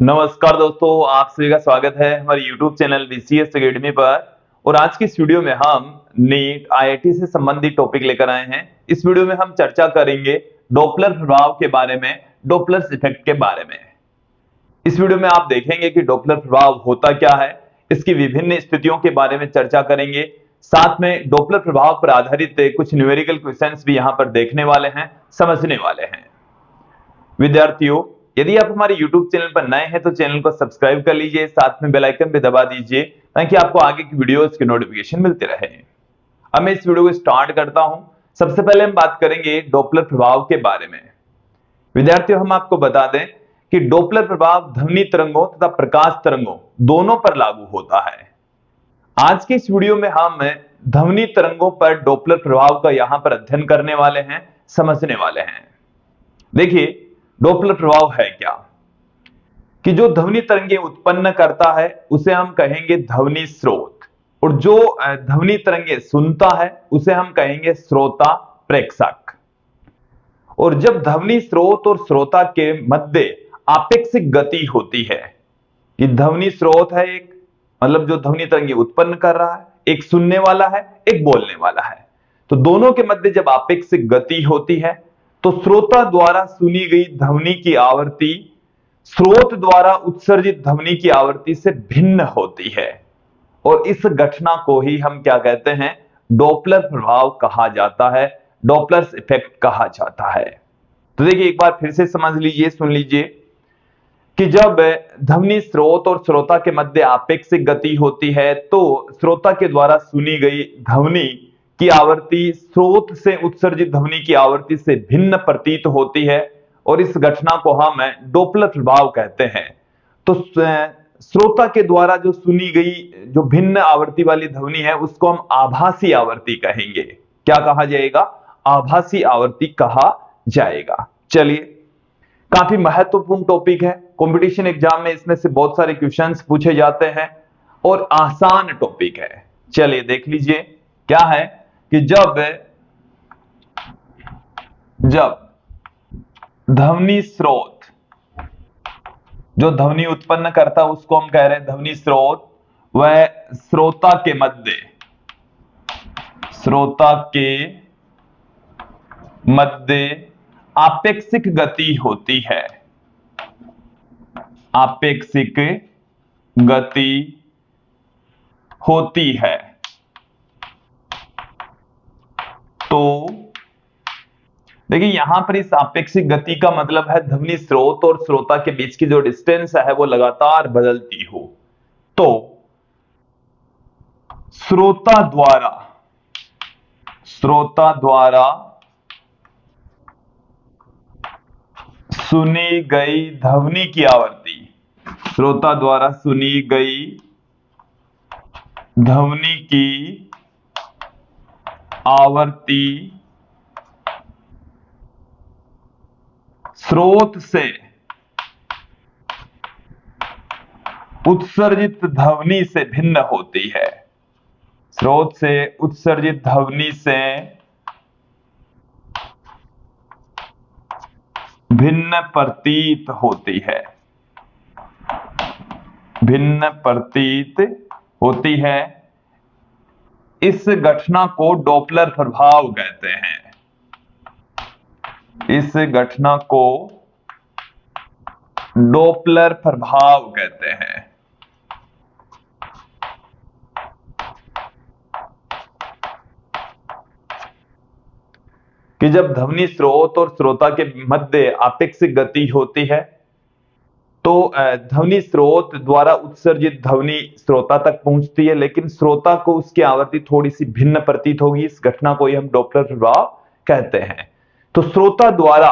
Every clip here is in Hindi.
नमस्कार दोस्तों, आप सभी का स्वागत है हमारे YouTube चैनल VCS एकेडमी पर। और आज की इस वीडियो में हम नीट IIT से संबंधित टॉपिक लेकर आए हैं। इस वीडियो में हम चर्चा करेंगे डॉपलर प्रभाव के बारे में, डॉपलर इफेक्ट के बारे में। इस वीडियो में आप देखेंगे कि डॉपलर प्रभाव होता क्या है, इसकी विभिन्न स्थितियों के बारे में चर्चा करेंगे। साथ में डॉपलर प्रभाव पर आधारित कुछ न्यूमेरिकल क्वेश्चंस भी यहाँ पर देखने वाले हैं, समझने वाले हैं। विद्यार्थियों, यदि आप हमारे YouTube चैनल पर नए हैं तो चैनल को सब्सक्राइब कर लीजिए, साथ में बेल आइकन भी दबा दीजिए ताकि आपको आगे की वीडियोस की नोटिफिकेशन मिलते रहे। अब मैं इस वीडियो को स्टार्ट करता हूं। सबसे पहले हम बात करेंगे डॉपलर प्रभाव के बारे में। विद्यार्थियों, हम आपको बता दें कि डॉपलर प्रभाव ध्वनि तरंगों तथा प्रकाश तरंगों दोनों पर लागू होता है। आज की इस वीडियो में हम ध्वनि तरंगों पर डॉपलर प्रभाव का यहां पर अध्ययन करने वाले हैं, समझने वाले हैं। देखिए, डॉपलर प्रभाव है क्या कि जो ध्वनि तरंगे उत्पन्न करता है उसे हम कहेंगे ध्वनि स्रोत, और जो ध्वनि तरंगे सुनता है उसे हम कहेंगे श्रोता प्रेक्षक। और जब ध्वनि स्रोत और श्रोता के मध्य आपेक्षिक गति होती है, कि ध्वनि स्रोत है एक, मतलब जो ध्वनि तरंगे उत्पन्न कर रहा है, एक सुनने वाला है, एक बोलने वाला है, तो दोनों के मध्य जब आपेक्षिक गति होती है तो श्रोता द्वारा सुनी गई ध्वनि की आवृत्ति स्रोत द्वारा उत्सर्जित ध्वनि की आवृत्ति से भिन्न होती है, और इस घटना को ही हम क्या कहते हैं, डॉपलर प्रभाव कहा जाता है, डॉपलर इफेक्ट कहा जाता है। तो देखिए, एक बार फिर से समझ लीजिए, सुन लीजिए कि जब ध्वनि स्रोत और श्रोता के मध्य आपेक्षिक गति होती है तो श्रोता के द्वारा सुनी गई ध्वनि की आवृत्ति स्रोत से उत्सर्जित ध्वनि की आवृत्ति से भिन्न प्रतीत होती है, और इस घटना को हम डॉपलर प्रभाव कहते हैं। तो श्रोता के द्वारा जो सुनी गई जो भिन्न आवृत्ति वाली ध्वनि है उसको हम आभासी आवृत्ति कहेंगे। क्या कहा जाएगा? आभासी आवृत्ति कहा जाएगा। चलिए, काफी महत्वपूर्ण टॉपिक है, कंपटीशन एग्जाम में इसमें से बहुत सारे क्वेश्चंस पूछे जाते हैं और आसान टॉपिक है। चलिए देख लीजिए, क्या है कि जब ध्वनि स्रोत, जो ध्वनि उत्पन्न करता है उसको हम कह रहे हैं ध्वनि स्रोत, वह श्रोता के मध्य आपेक्षिक गति होती है, आपेक्षिक गति होती है, तो देखिए यहां पर इस आपेक्षिक गति का मतलब है ध्वनि स्रोत और श्रोता के बीच की जो डिस्टेंस है वो लगातार बदलती हो। तो श्रोता द्वारा सुनी गई ध्वनि की आवृत्ति, श्रोता द्वारा सुनी गई ध्वनि की आवृत्ति स्रोत से उत्सर्जित ध्वनि से भिन्न होती है, स्रोत से उत्सर्जित ध्वनि से भिन्न प्रतीत होती है, भिन्न प्रतीत होती है। इस घटना को डॉपलर प्रभाव कहते हैं, इस घटना को डॉपलर प्रभाव कहते हैं। कि जब ध्वनि स्रोत और श्रोता के मध्य आपेक्षिक गति होती है तो ध्वनि स्रोत द्वारा उत्सर्जित ध्वनि श्रोता तक पहुंचती है, लेकिन श्रोता को उसकी आवृत्ति थोड़ी सी भिन्न प्रतीत होगी। इस घटना को ही हम डॉपलर प्रभाव कहते हैं। तो श्रोता द्वारा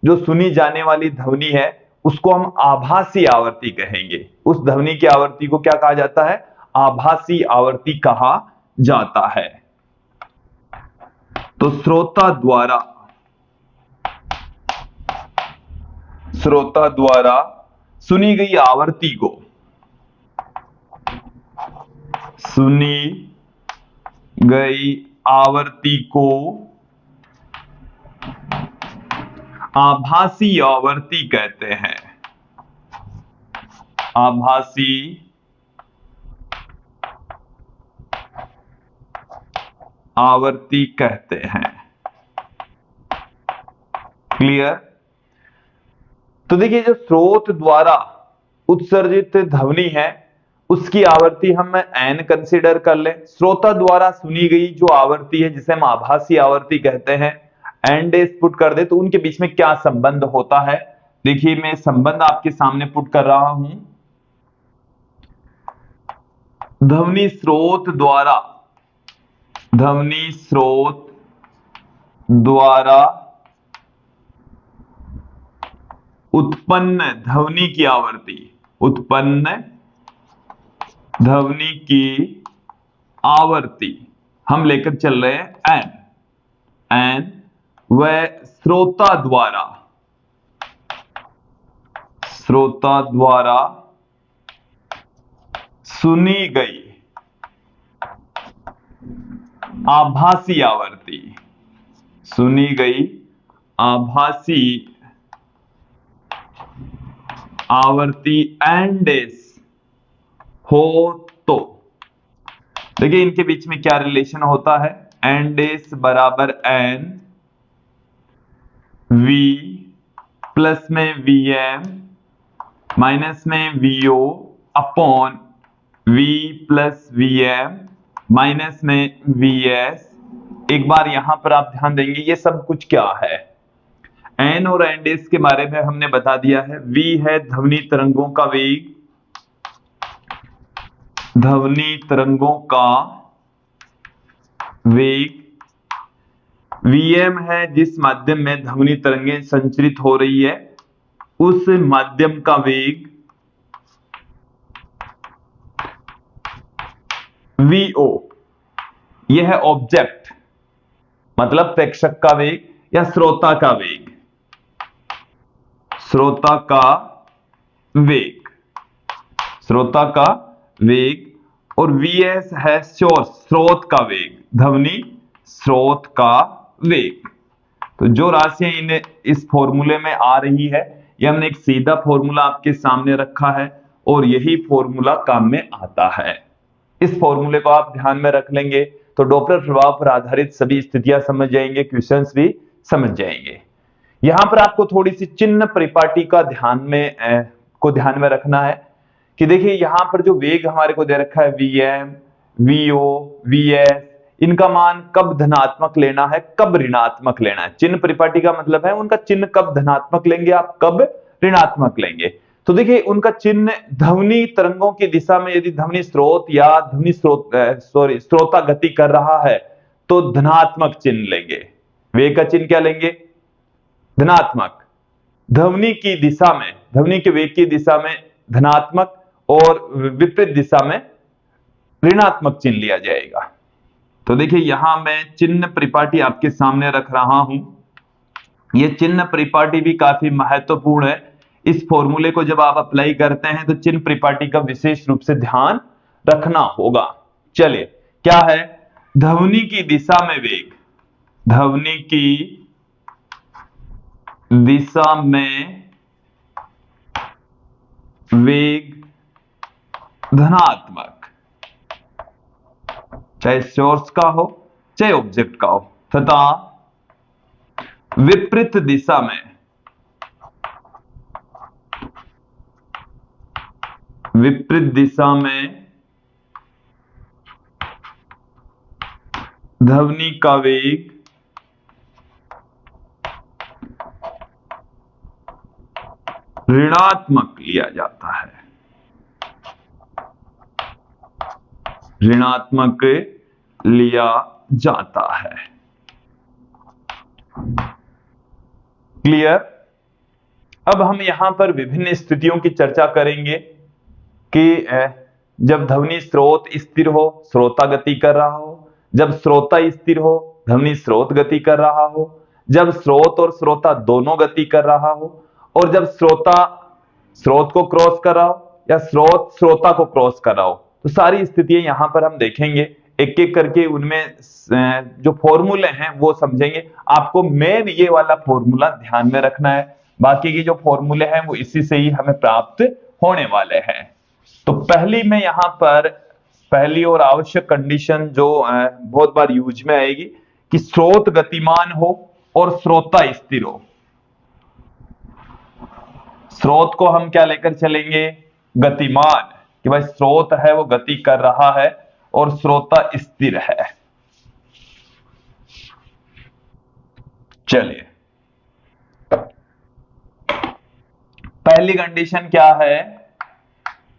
जो सुनी जाने वाली ध्वनि है उसको हम आभासी आवृत्ति कहेंगे। उस ध्वनि की आवृत्ति को क्या कहा जाता है? आभासी आवृत्ति कहा जाता है। तो श्रोता द्वारा सुनी गई आवृत्ति को, सुनी गई आवृत्ति को आभासी आवृत्ति कहते हैं। आभासी आवर्ती कहते हैं। क्लियर? तो देखिए जो स्रोत द्वारा उत्सर्जित ध्वनि है उसकी आवृत्ति हम n कंसीडर कर लें। श्रोता द्वारा सुनी गई जो आवृत्ति है जिसे हम आभासी आवृत्ति कहते हैं, n डेज पुट कर दे तो उनके बीच में क्या संबंध होता है। देखिए मैं संबंध आपके सामने पुट कर रहा हूं। ध्वनि स्रोत द्वारा उत्पन्न ध्वनि की आवृत्ति हम लेकर चल रहे हैं n व श्रोता द्वारा सुनी गई आभासी आवृत्ति n डेज हो तो देखिए इनके बीच में क्या रिलेशन होता है। n डेज बराबर n v प्लस में vm माइनस में vo upon v plus vm minus में vs। एक बार यहां पर आप ध्यान देंगे ये सब कुछ क्या है। n और n डेज के बारे में हमने बता दिया है। v है ध्वनि तरंगों का वेग, vm है जिस माध्यम में ध्वनि तरंगें संचरित हो रही है उस माध्यम का वेग, vo यह है ऑब्जेक्ट मतलब प्रेक्षक का वेग या श्रोता का वेग, और vs है स्रोत का वेग, ध्वनि स्रोत का वेग। तो जो राशियां इस फॉर्मूले में आ रही है ये हमने एक सीधा फॉर्मूला आपके सामने रखा है और यही फॉर्मूला काम में आता है। इस फॉर्मूले को आप ध्यान में रख लेंगे तो डॉपलर प्रभाव पर आधारित सभी स्थितियां समझ जाएंगे, क्वेश्चंस भी समझ जाएंगे। यहां पर आपको थोड़ी सी चिन्ह परिपाटी का ध्यान में रखना है कि देखिए यहां पर जो वेग हमारे को दे रखा है vm, vo, vs, इनका मान कब धनात्मक लेना है कब ऋणात्मक लेना है। चिन्ह परिपाटी का मतलब है उनका चिन्ह कब धनात्मक लेंगे आप कब ऋणात्मक लेंगे। तो देखिए उनका चिन्ह ध्वनि तरंगों की दिशा में यदि ध्वनि स्रोत या श्रोता गति कर रहा है तो धनात्मक चिन्ह लेंगे। वेग का चिन्ह क्या लेंगे? धनात्मक। ध्वनि के वेग की दिशा में धनात्मक और विपरीत दिशा में ऋणात्मक चिन्ह लिया जाएगा। तो देखिए यहां मैं चिन्ह परिपाटी आपके सामने रख रहा हूं। यह चिन्ह परिपाटी भी काफी महत्वपूर्ण है। इस फॉर्मूले को जब आप अप्लाई करते हैं तो चिन्ह परिपाटी का विशेष रूप से ध्यान रखना होगा। चलिए क्या है? ध्वनि की दिशा में वेग, ध्वनि की दिशा में वेग धनात्मक, चाहे सोर्स का हो चाहे ऑब्जेक्ट का हो, तथा विपरीत दिशा में ध्वनि का वेग ऋणात्मक लिया जाता है, क्लियर? अब हम यहां पर विभिन्न स्थितियों की चर्चा करेंगे कि जब ध्वनि स्रोत स्थिर हो श्रोता गति कर रहा हो, जब श्रोता स्थिर हो ध्वनि स्रोत गति कर रहा हो, जब स्रोत और श्रोता दोनों गति कर रहा हो, और जब श्रोता स्रोत को क्रॉस कर रहा हो या स्रोत श्रोता को क्रॉस कर रहा हो। तो सारी स्थितियां यहां पर हम देखेंगे, एक एक करके उनमें जो फॉर्मूले हैं वो समझेंगे। आपको मेन ये वाला फॉर्मूला ध्यान में रखना है, बाकी के जो फॉर्मूले हैं वो इसी से ही हमें प्राप्त होने वाले हैं। तो पहली में यहां पर पहली और आवश्यक कंडीशन जो बहुत बार यूज में आएगी कि स्रोत गतिमान हो और स्रोता स्थिर हो। स्रोत को हम क्या लेकर चलेंगे? गतिमान, कि भाई स्रोत है वो गति कर रहा है और स्रोता स्थिर है। चलिए, पहली कंडीशन क्या है?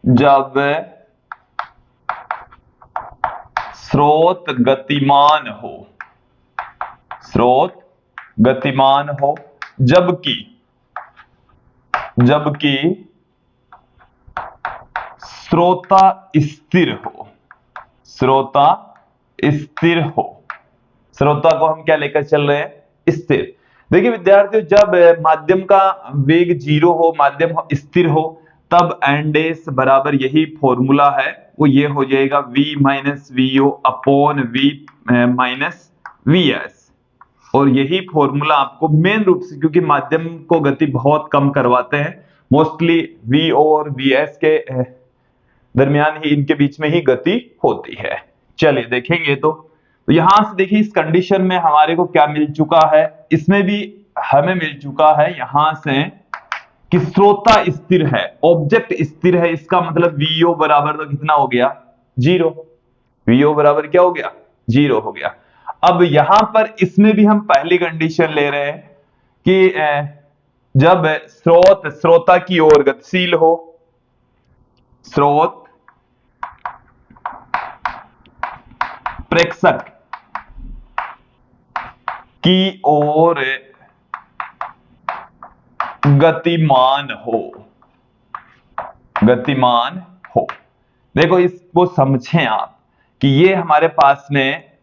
जब स्रोत गतिमान हो, स्रोत गतिमान हो जबकि स्रोता स्थिर हो, स्रोता स्थिर हो। स्रोता को हम क्या लेकर चल रहे हैं? स्थिर। देखिए विद्यार्थियों, जब माध्यम का वेग 0 हो, माध्यम स्थिर हो, तब एन डैश बराबर यही फॉर्मूला है, वो ये हो जाएगा v minus VO upon v minus VS. और यही फॉर्मूला आपको मेन रूप से, क्योंकि माध्यम को गति बहुत कम करवाते हैं, मोस्टली v और vs के दरमियान ही, इनके बीच में ही गति होती है। चलिए देखेंगे तो यहां से देखिए इस कंडीशन में हमारे को क्या मिल चुका है, इसमें भी हमें मिल चुका है यहां से कि स्रोता स्थिर है, ऑब्जेक्ट स्थिर है। इसका मतलब वीओ बराबर तो कितना हो गया? 0। वीओ बराबर क्या हो गया? 0 हो गया। अब यहां पर इसमें भी हम पहली कंडीशन ले रहे हैं कि जब स्रोत स्रोता की ओर गतिशील हो, स्रोत प्रेक्षक की ओर गतिमान हो, गतिमान हो। देखो इसको समझें आप कि ये हमारे पास में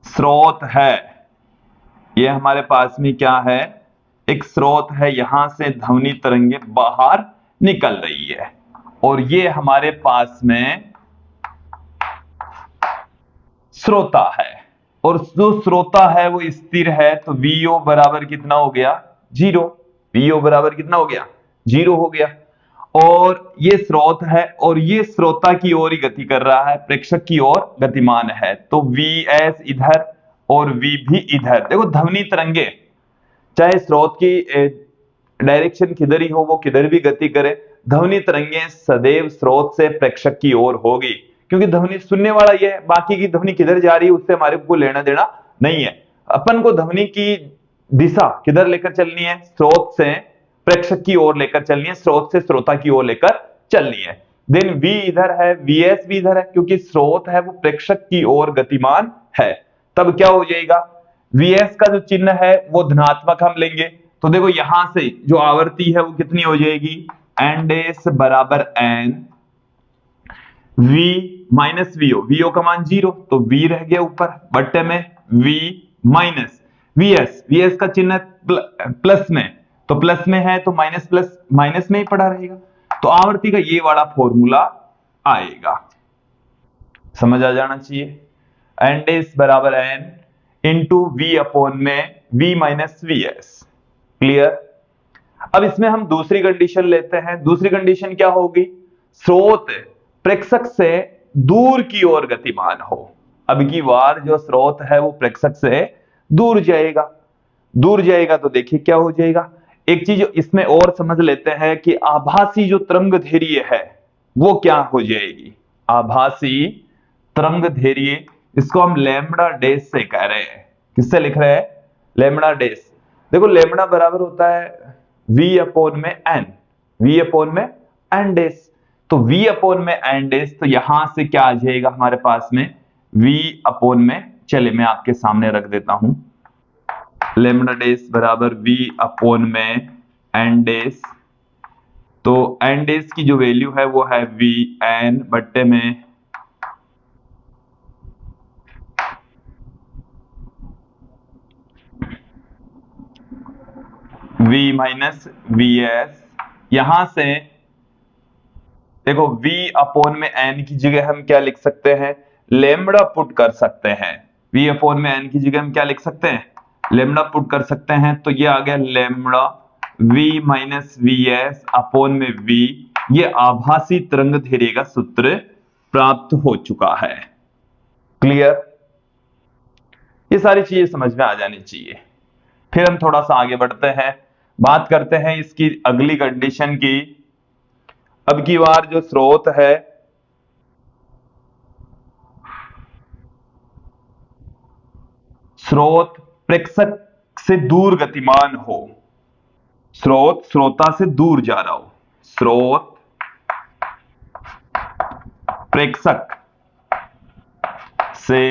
स्रोत है, ये हमारे पास में क्या है? एक स्रोत है, यहां से ध्वनि तरंगे बाहर निकल रही है, और ये हमारे पास में श्रोता है, और जो श्रोता है वो स्थिर है। तो वीओ बराबर कितना हो गया? 0। वीओ बराबर कितना हो गया? 0 हो गया। और ये स्रोत है और ये श्रोता की ओर ही गति कर रहा है, प्रेक्षक की ओर गतिमान है। तो वीएस इधर और वी भी इधर। देखो ध्वनि तरंगे चाहे स्रोत की डायरेक्शन किधर ही हो, वो किधर भी गति करे, ध्वनि तरंगे सदैव स्रोत से प्रेक्षक की ओर होगी, क्योंकि ध्वनि सुनने वाला ये है, बाकी की ध्वनि किधर जा रही है उससे हमारे को लेना देना नहीं है। अपन को ध्वनि की दिशा किधर लेकर चलनी है? स्रोत से प्रेक्षक की ओर लेकर चलनी है, स्रोत से श्रोता की ओर लेकर चलनी है। देन v इधर है, vs भी इधर है, क्योंकि स्रोत है वो प्रेक्षक की ओर गतिमान है। तब क्या हो जाएगा? vs का जो चिन्ह है वो धनात्मक हम लेंगे। तो देखो यहां से जो आवृत्ति है वो कितनी हो जाएगी? एन डैश बराबर n v minus VO, VO का मान 0, तो v रह गया ऊपर बट्टे में v माइनस vs, vs का चिन्ह प्लस में, तो प्लस में है तो माइनस प्लस माइनस में ही पड़ा रहेगा। तो आवृत्ति का ये वाला फॉर्मूला आएगा, समझ आ जाना चाहिए। एन डैश बराबर n इंटू वी अपॉन में v माइनस वीएस। क्लियर? अब इसमें हम दूसरी कंडीशन लेते हैं। दूसरी कंडीशन क्या होगी? स्रोत प्रेक्षक से दूर की ओर गतिमान हो। अब की बार जो स्रोत है वो प्रेक्षक से दूर जाएगा, दूर जाएगा तो देखिए क्या हो जाएगा। एक चीज इसमें और समझ लेते हैं कि आभासी जो तरंगदैर्घ्य है वो क्या हो जाएगी? आभासी तरंगदैर्घ्य, इसको हम लैम्बडा डैश से कह रहे हैं। किससे लिख रहे हैं? Lambda dash. देखो लैम्बडा बराबर होता है v अपॉन में n, v अपॉन में n डैश। तो v अपॉन में n डैश, तो यहां से क्या आ जाएगा हमारे पास में? v अपॉन में, चलिए मैं आपके सामने रख देता हूं, लैम्बडा डैश बराबर v अपॉन में n डैश। तो n डैश की जो वैल्यू है वो है v n बट्टे में v माइनस vs। यहां से देखो v अपॉन में n की जगह हम क्या लिख सकते हैं? लैम्बडा पुट कर सकते हैं। v अपॉन में n की जगह हम क्या लिख सकते हैं? लैम्बडा पुट कर सकते हैं। तो ये आ गया lambda v minus V S upon में v, ये आभासी तरंग दैर्ध्य का सूत्र प्राप्त हो चुका है। क्लियर? ये सारी चीजें समझ में आ जानी चाहिए। फिर हम थोड़ा सा आगे बढ़ते हैं, बात करते हैं इसकी अगली कंडीशन की। अब की बार जो स्रोत है स्रोत प्रेक्षक से दूर गतिमान हो, स्रोत श्रोता से दूर जा रहा हो, स्रोत प्रेक्षक से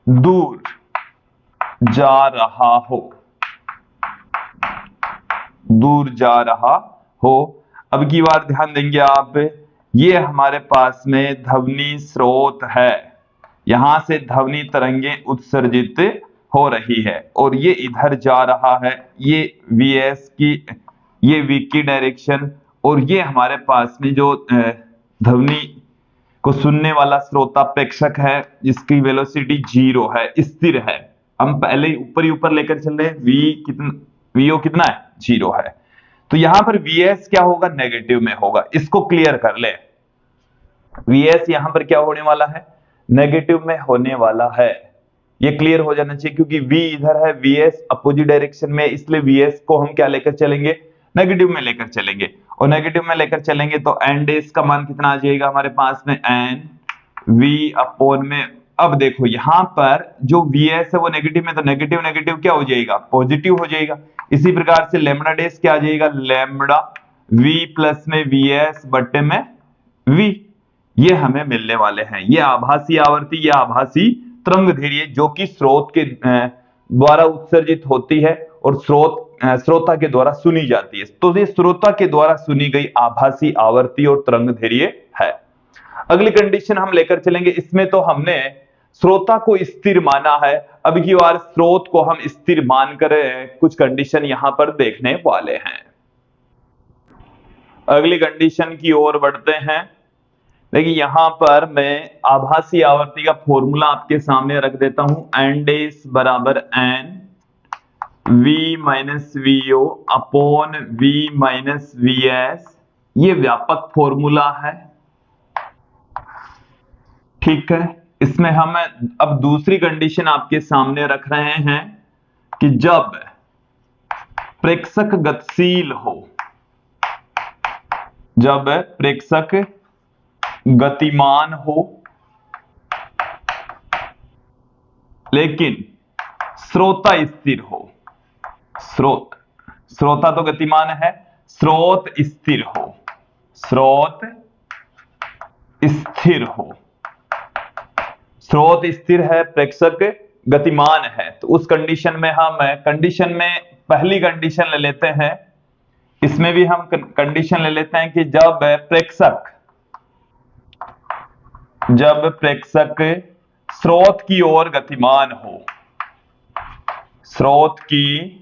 दूर जा रहा हो, दूर जा रहा हो। अब की बार ध्यान देंगे आप, ये हमारे पास में ध्वनि स्रोत है, यहां से ध्वनि तरंगे उत्सर्जित हो रही है और ये इधर जा रहा है, ये वीएस की, ये वी की डायरेक्शन, और ये हमारे पास में जो ध्वनि को सुनने वाला श्रोता प्रेक्षक है जिसकी वेलोसिटी 0 है, स्थिर है। हम पहले ऊपर ही ऊपर लेकर चल रहे हैं, वीओ कितना है? 0 है। तो यहां पर वीएस क्या होगा? नेगेटिव में होगा। इसको क्लियर कर ले, वीएस यहां पर क्या होने वाला है? नेगेटिव में होने वाला है। ये क्लियर हो जाना चाहिए, क्योंकि v इधर है, वीएस अपोजिट डायरेक्शन में, इसलिए वीएस को हम क्या लेकर चलेंगे? नेगेटिव में लेकर चलेंगे। और नेगेटिव में लेकर चलेंगे तो एन डेस का मान कितना आ जाएगा हमारे पास में? एन वी अपॉन में, अब देखो यहां पर जो वीएस है वो नेगेटिव में, तो नेगेटिव नेगेटिव क्या हो जाएगा? पॉजिटिव हो जाएगा। इसी प्रकार से लैम्बडा डेस क्या आ जाएगा? लैम्बडा वी प्लस में वीएस बट्टे में वी, ये हमें मिलने वाले हैं। ये आभासी आवर्ती, ये आभासी तरंग दैर्ध्य जो कि स्रोत के द्वारा उत्सर्जित होती है और श्रोता के द्वारा सुनी जाती है। तो ये श्रोता के द्वारा सुनी गई आभासी आवर्ती और तरंग दैर्ध्य है। अगली कंडीशन हम लेकर चलेंगे, इसमें तो हमने श्रोता को स्थिर माना है, अब की बार स्रोत को हम स्थिर मान कर कुछ कंडीशन यहां पर देखने वाले हैं। अगली कंडीशन की ओर बढ़ते हैं। देखिए यहां पर मैं आभासी आवर्ती का फॉर्मूला आपके सामने रख देता हूं, एन डेस बराबर N V minus VO upon V minus V S, ये व्यापक फॉर्मूला है। ठीक है, इसमें हम अब दूसरी कंडीशन आपके सामने रख रहे हैं कि जब प्रेक्षक गतिशील हो, जब प्रेक्षक गतिमान हो लेकिन श्रोता स्थिर हो, श्रोता तो गतिमान है, स्रोत स्थिर हो, स्रोत स्थिर हो, स्रोत स्थिर है, प्रेक्षक गतिमान है। तो उस कंडीशन में हम कंडीशन में पहली कंडीशन ले लेते हैं, इसमें भी हम कंडीशन ले लेते हैं कि जब प्रेक्षक स्रोत की ओर गतिमान हो, स्रोत की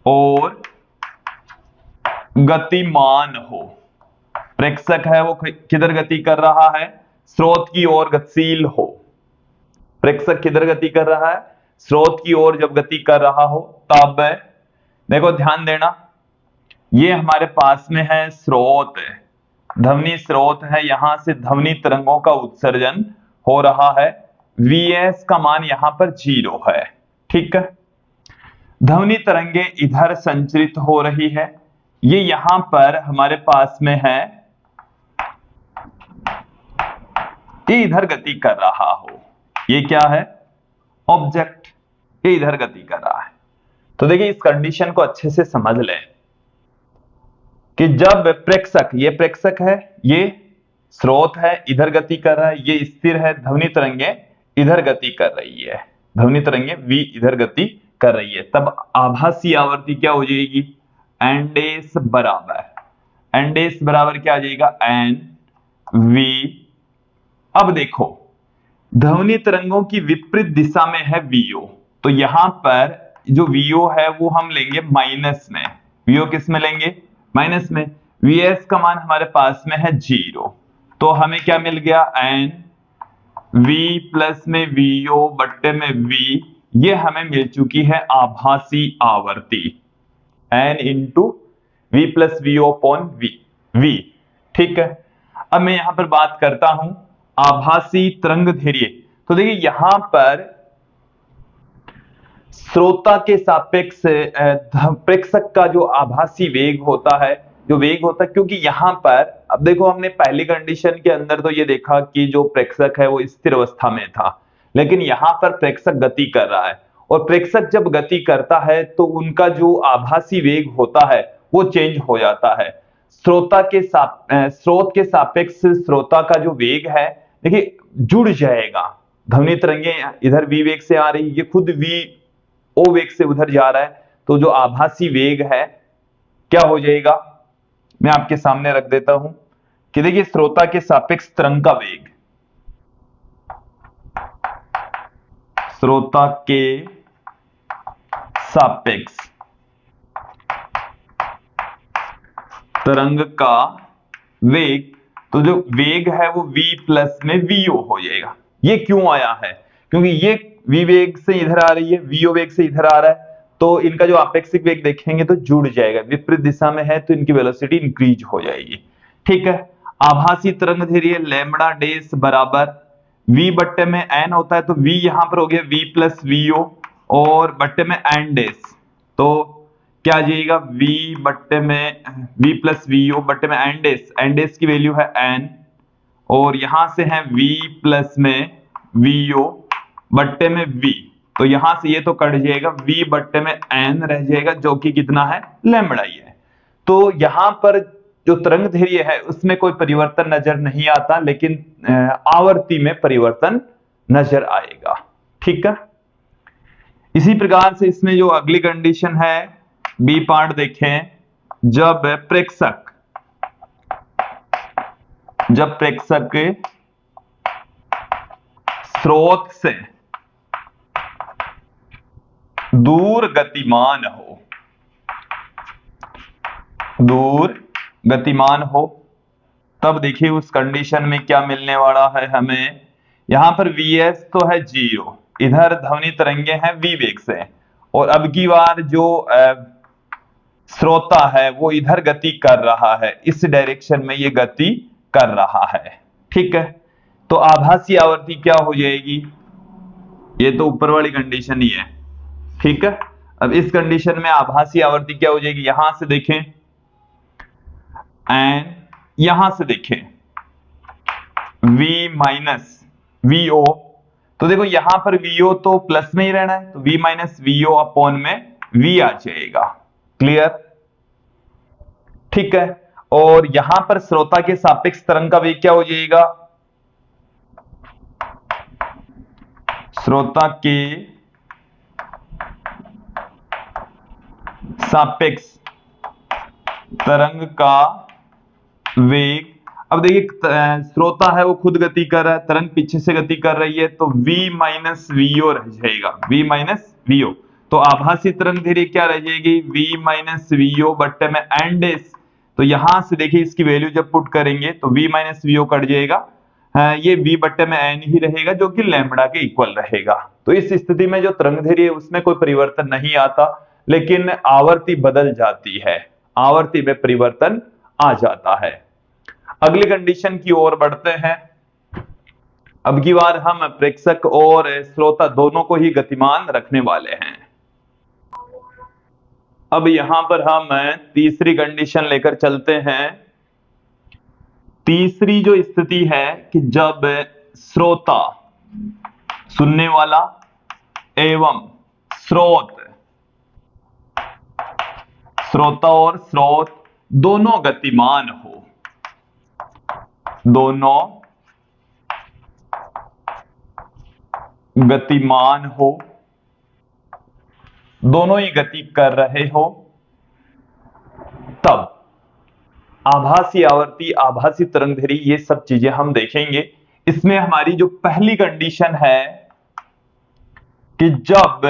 ओर गतिमान हो, प्रेक्षक है वो किधर गति कर रहा है? स्रोत की ओर गतिशील हो। प्रेक्षक किधर गति कर रहा है? स्रोत की ओर जब गति कर रहा हो तब देखो ध्यान देना, ये हमारे पास में है स्रोत, ध्वनि स्रोत है, यहां से ध्वनि तरंगों का उत्सर्जन हो रहा है, वीएस का मान यहां पर 0 है। ठीक है, ध्वनि तरंगे इधर संचरित हो रही है, ये यहां पर हमारे पास में है, ये इधर गति कर रहा हो, ये क्या है? ऑब्जेक्ट, ये इधर गति कर रहा है। तो देखिए इस कंडीशन को अच्छे से समझ लें कि जब प्रेक्षक, ये प्रेक्षक है, ये स्रोत है, इधर गति कर रहा है, ये स्थिर है, ध्वनि तरंगे इधर गति कर रही है, ध्वनि तरंगे v इधर गति कर रही है, तब आभासी आवर्ती क्या हो जाएगी? एन डेस बराबर क्या आ जाएगा? N V. अब देखो ध्वनि तरंगों की विपरीत दिशा में है वीओ, तो यहां पर जो वीओ है वो हम लेंगे माइनस में, वीओ किस में लेंगे? माइनस में। वीएस का मान हमारे पास में है 0, तो हमें क्या मिल गया? एन वी प्लस में वीओ बट्टे में वी, ये हमें मिल चुकी है आभासी आवर्ती। n into V plus V upon V. ठीक है, अब मैं यहां पर बात करता हूं आभासी तरंग दैर्ध्य। तो देखिए यहां पर श्रोता के सापेक्ष प्रेक्षक का जो आभासी वेग होता है, क्योंकि यहां पर अब देखो हमने पहली कंडीशन के अंदर तो ये देखा कि जो प्रेक्षक है वो स्थिर अवस्था में था, लेकिन यहां पर प्रेक्षक गति कर रहा है, और प्रेक्षक जब गति करता है तो उनका जो आभासी वेग होता है वो चेंज हो जाता है। स्रोत के सापेक्ष श्रोता का जो वेग है देखिए जुड़ जाएगा। ध्वनि तरंगे इधर v वेग से आ रही, ये खुद v o वेग से उधर जा रहा है, तो जो आभासी वेग है क्या हो जाएगा, मैं आपके सामने रख देता हूं कि देखिए श्रोता के सापेक्ष तरंग का वेग, श्रोता के सापेक्ष तरंग का वेग, तो जो वेग है वो v प्लस में vo हो जाएगा। ये क्यों आया है, क्योंकि ये v वेग से इधर आ रही है, vo वेग से इधर आ रहा है, तो इनका जो आपेक्षिक वेग देखेंगे तो जुड़ जाएगा, विपरीत दिशा में है तो इनकी वेलोसिटी इंक्रीज हो जाएगी। ठीक है, आभासी तरंग दैर्ध्य लैम्बडा डैश बराबर v बट्टे में n होता है, तो v यहां पर हो गया v प्लस vo और बट्टे में n डैश, तो क्या आ जाएगा v बट्टे में v प्लस vo बट्टे में n डैश की वैल्यू है n, और यहां से है v प्लस में vo बट्टे में v, तो यहां से ये तो कट जाएगा, v बट्टे में n रह जाएगा जो कि कितना है लैम्बडा ही है। तो यहां पर जो तरंग दैर्ध्य है उसमें कोई परिवर्तन नजर नहीं आता, लेकिन आवर्ती में परिवर्तन नजर आएगा। ठीक है, इसी प्रकार से इसमें जो अगली कंडीशन है बी पार्ट देखें, जब प्रेक्षक स्रोत से दूर गतिमान हो, तब देखिए उस कंडीशन में क्या मिलने वाला है हमें। यहां पर Vs तो है 0, इधर ध्वनि तरंगे हैं v वेग से, और अब की बार जो श्रोता है वो इधर गति कर रहा है, इस डायरेक्शन में ये गति कर रहा है। ठीक है, तो आभासी आवृत्ति क्या हो जाएगी, ये तो ऊपर वाली कंडीशन ही है। ठीक है, अब इस कंडीशन में आभासी आवृत्ति क्या हो जाएगी, यहां से देखें एंड यहां से देखें v माइनस vo, तो देखो यहां पर vo तो प्लस में ही रहना है, तो v माइनस vo अपॉन में v आ जाएगा। क्लियर? ठीक है, और यहां पर श्रोता के सापेक्ष तरंग का वेग क्या हो जाएगा, श्रोता के सापेक्ष तरंग का वेग, अब देखिए श्रोता है वो खुद गति कर रहा है, तरंग पीछे से गति कर रही है, तो v माइनस vo रह जाएगा, v माइनस vo, तो आभासी तरंग दैर्ध्य क्या रह जाएगी, v माइनस vo बट्टे में n डैश, तो यहां से देखिए इसकी वैल्यू जब पुट करेंगे तो v माइनस vo कट जाएगा, ये v बट्टे में n ही रहेगा जो कि लैम्बडा के इक्वल रहेगा। तो इस स्थिति में जो तरंग दैर्ध्य है उसमें कोई परिवर्तन नहीं आता, लेकिन आवर्ती बदल जाती है, आवर्ती में परिवर्तन आ जाता है। अगली कंडीशन की ओर बढ़ते हैं। अब की बार हम प्रेक्षक और श्रोता दोनों को ही गतिमान रखने वाले हैं। अब यहां पर हम तीसरी कंडीशन लेकर चलते हैं। तीसरी जो स्थिति है कि जब श्रोता, सुनने वाला एवं श्रोता और स्रोत दोनों गतिमान हो, दोनों ही गति कर रहे हो, तब आभासी आवृत्ति, आभासी तरंग दैर्ध्य, ये सब चीजें हम देखेंगे। इसमें हमारी जो पहली कंडीशन है कि जब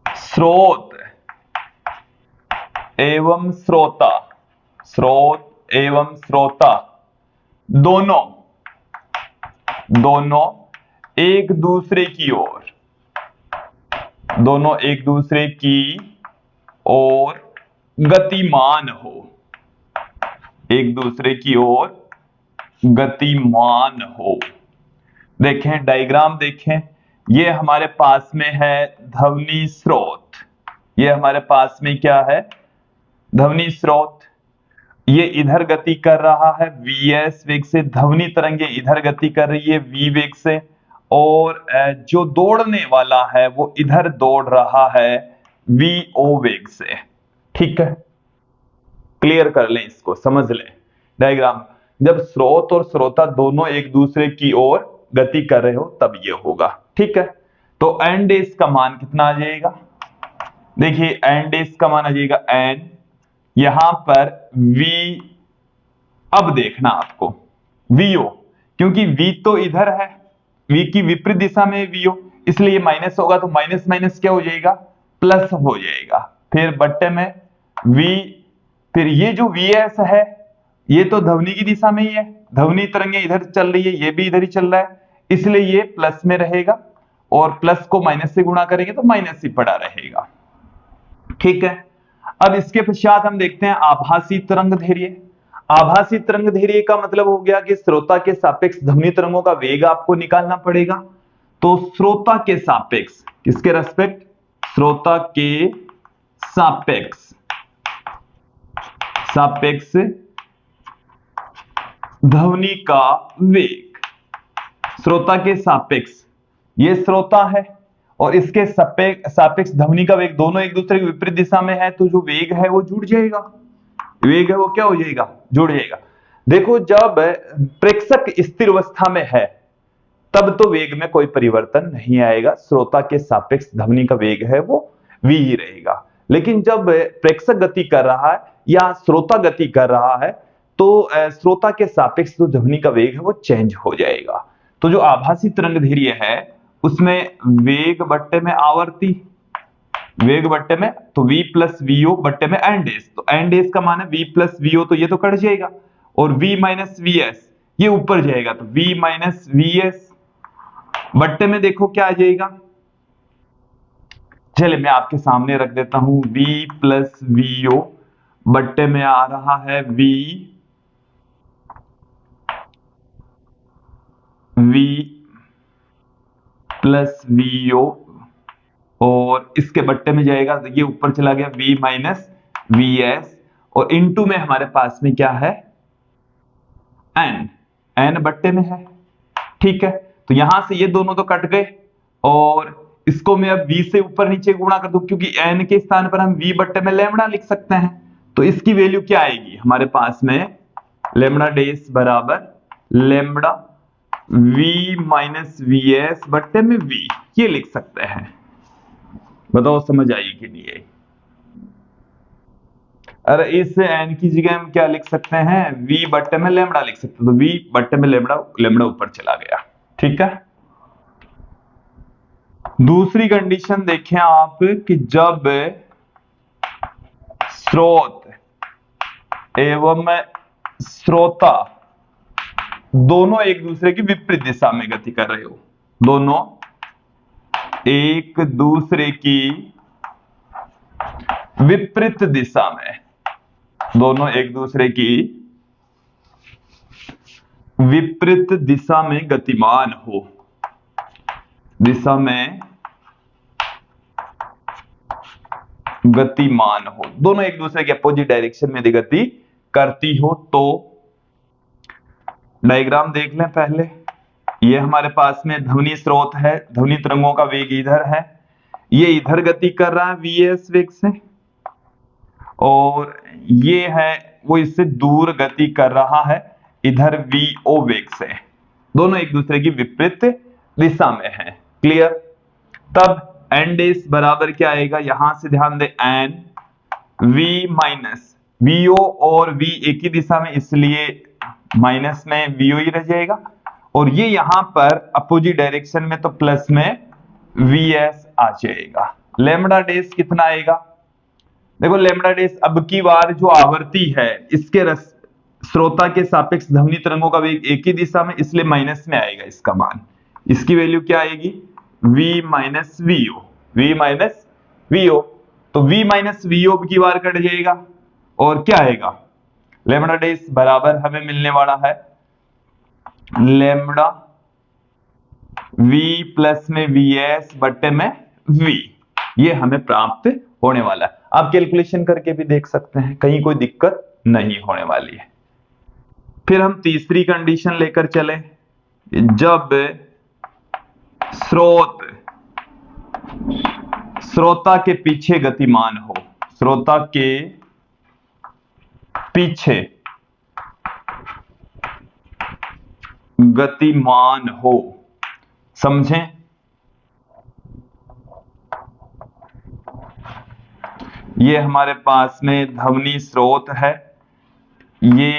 स्रोत एवं श्रोता दोनों एक दूसरे की और गतिमान हो, एक दूसरे की ओर गतिमान हो। देखें डायग्राम देखें, ये हमारे पास में है ध्वनि स्रोत, ये हमारे पास में क्या है, ध्वनि स्रोत। ये इधर गति कर रहा है vs वेग से, ध्वनि तरंगे इधर गति कर रही है v वेग से, और जो दौड़ने वाला है वो इधर दौड़ रहा है vo वेग से। ठीक है, क्लियर कर लें, इसको समझ लें डायग्राम। जब स्रोत और श्रोता दोनों एक दूसरे की ओर गति कर रहे हो तब ये होगा। ठीक है, तो एन डेज का मान कितना आ जाएगा, देखिए एन डेज का मान आ जाएगा एन, यहां पर v, अब देखना आपको vo, क्योंकि v तो इधर है, v की विपरीत दिशा में vo, इसलिए माइनस होगा, तो माइनस माइनस क्या हो जाएगा, प्लस हो जाएगा। फिर बट्टे में v, फिर ये जो vs है ये तो ध्वनि की दिशा में ही है, ध्वनि तरंगे इधर चल रही है, ये भी इधर ही चल रहा है, इसलिए ये प्लस में रहेगा, और प्लस को माइनस से गुणा करेंगे तो माइनस ही पड़ा रहेगा। ठीक है, अब इसके पश्चात हम देखते हैं आभासी तरंग धैर्य। आभासी तरंग धैर्य का मतलब हो गया कि श्रोता के सापेक्ष ध्वनि तरंगों का वेग आपको निकालना पड़ेगा। तो श्रोता के सापेक्ष, किसके रेस्पेक्ट, श्रोता के सापेक्ष, सापेक्ष ध्वनि का वेग, श्रोता के सापेक्ष, ये श्रोता है और इसके सापेक्ष ध्वनि का वेग, दोनों एक दूसरे के विपरीत दिशा में है, तो जो वेग है वो जुड़ जाएगा, वेग है वो क्या हो जाएगा, जुड़ जाएगा। देखो जब प्रेक्षक स्थिर अवस्था में है तब तो वेग में कोई परिवर्तन नहीं आएगा, श्रोता के सापेक्ष ध्वनि का वेग है वो v ही रहेगा। लेकिन जब प्रेक्षक गति कर रहा है या श्रोता गति कर रहा है तो श्रोता के सापेक्ष जो ध्वनि का वेग है वो चेंज हो जाएगा। तो जो आभासी तरंग धैर्य है उसमें वेग बट्टे में आवर्ती, वेग बट्टे में तो v प्लस vo बट्टे में एन डेज, तो एन डेज का मान है v प्लस vo, तो ये तो कट जाएगा, और v माइनस vs ये ऊपर जाएगा, तो v माइनस vs बट्टे में देखो क्या आ जाएगा, चलिए मैं आपके सामने रख देता हूं, v प्लस vo बट्टे में आ रहा है v प्लस vo, और इसके बट्टे में जाएगा, ये ऊपर चला गया v माइनस vs, और इनटू में हमारे पास में क्या है n, n बट्टे में है। ठीक है, तो यहां से ये दोनों तो कट गए, और इसको मैं अब v से ऊपर नीचे गुणा कर दूं, क्योंकि n के स्थान पर हम v बट्टे में लैम्डा लिख सकते हैं, तो इसकी वैल्यू क्या आएगी हमारे पास में, लैम्डा डेस बराबर लैम्डा v माइनस vs बट्टे में v, ये लिख सकते हैं। बताओ समझ आई कि नहीं आई? अरे इस n की जगह हम क्या लिख सकते हैं, v बट्टे में लैम्डा लिख सकते हैं, तो v बट्टे में लैम्डा, लैम्डा ऊपर चला गया। ठीक है, दूसरी कंडीशन देखें आप कि जब स्रोत एवं श्रोता दोनों एक दूसरे की विपरीत दिशा में गति कर रहे हो, दोनों एक दूसरे की विपरीत दिशा में, दोनों एक दूसरे की विपरीत दिशा में गतिमान हो, दिशा में गतिमान हो, दोनों एक दूसरे के अपोजिट डायरेक्शन में यदि गति करती हो तो डायग्राम देख लें पहले। ये हमारे पास में ध्वनि स्रोत है, ध्वनि तरंगों का वेग इधर है, ये इधर गति कर रहा है vs वेग से, और ये है वो इससे दूर गति कर रहा है इधर vo वेग से, दोनों एक दूसरे की विपरीत दिशा में है। क्लियर? तब n डेस बराबर क्या आएगा, यहां से ध्यान दे n v माइनस vo, और v एक ही दिशा में इसलिए माइनस में vo ही रह जाएगा, और ये यहां पर अपोजिट डायरेक्शन में तो प्लस में vs आ जाएगा। लैम्डा डेस कितना आएगा, देखो लैम्डा डेस अब की बार जो आवर्ती है इसके श्रोता के सापेक्ष ध्वनि तरंगों का वेग एक ही दिशा में, इसलिए माइनस में आएगा इसका मान, इसकी वैल्यू क्या आएगी v minus vo, v minus vo, तो v माइनस वीओ की बार कट जाएगा और क्या आएगा, लेमड़ा डेस बराबर हमें मिलने वाला है लेमड़ा v प्लस में vs बट्टे में v, ये हमें प्राप्त होने वाला है। आप कैलकुलेशन करके भी देख सकते हैं, कहीं कोई दिक्कत नहीं होने वाली है। फिर हम तीसरी कंडीशन लेकर चले, जब श्रोता के पीछे गतिमान हो, श्रोता के पीछे गतिमान हो, समझें, ये हमारे पास में ध्वनि स्रोत है, ये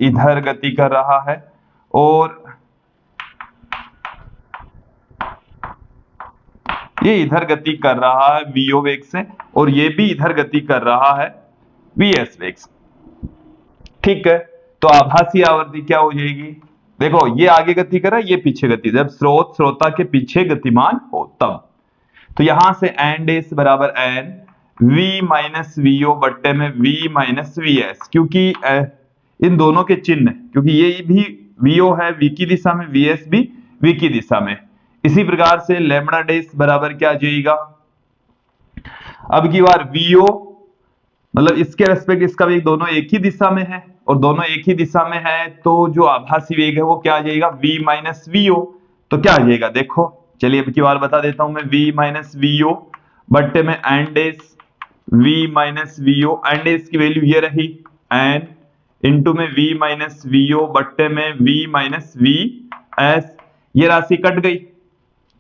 इधर गति कर रहा है और ये इधर गति कर रहा है वीओ वेग से और ये भी इधर गति कर रहा है वीएस वेग से। ठीक है, तो आभासी आवृत्ति क्या हो जाएगी, देखो ये आगे गति कर रहा है, ये पीछे गति, जब श्रोता के पीछे गतिमान हो तब। तो यहां से एन डेस बराबर एन वी माइनस वीओ बट्टे में वी माइनस वी एस, क्योंकि इन दोनों के चिन्ह, क्योंकि ये भी वीओ है वी की दिशा में, वी एस भी वी की दिशा में, इसी प्रकार से लेमड़ा डेस बराबर क्या आ जाएगा, अब की बार वीओ मतलब इसके रेस्पेक्ट इसका वेग दोनों एक ही दिशा में है और दोनों एक ही दिशा में है, तो जो आभासी वेग है वो क्या आ जाएगा v माइनस वीओ। तो क्या आ जाएगा देखो, चलिए अब की बार बता देता हूं मैं, v माइनस वीओ बट्टे में एन डेस v माइनस वीओ, एन डेस की वैल्यू ये रही एन इंटू में v माइनस वीओ बट्टे में v माइनस वी एस, ये राशि कट गई,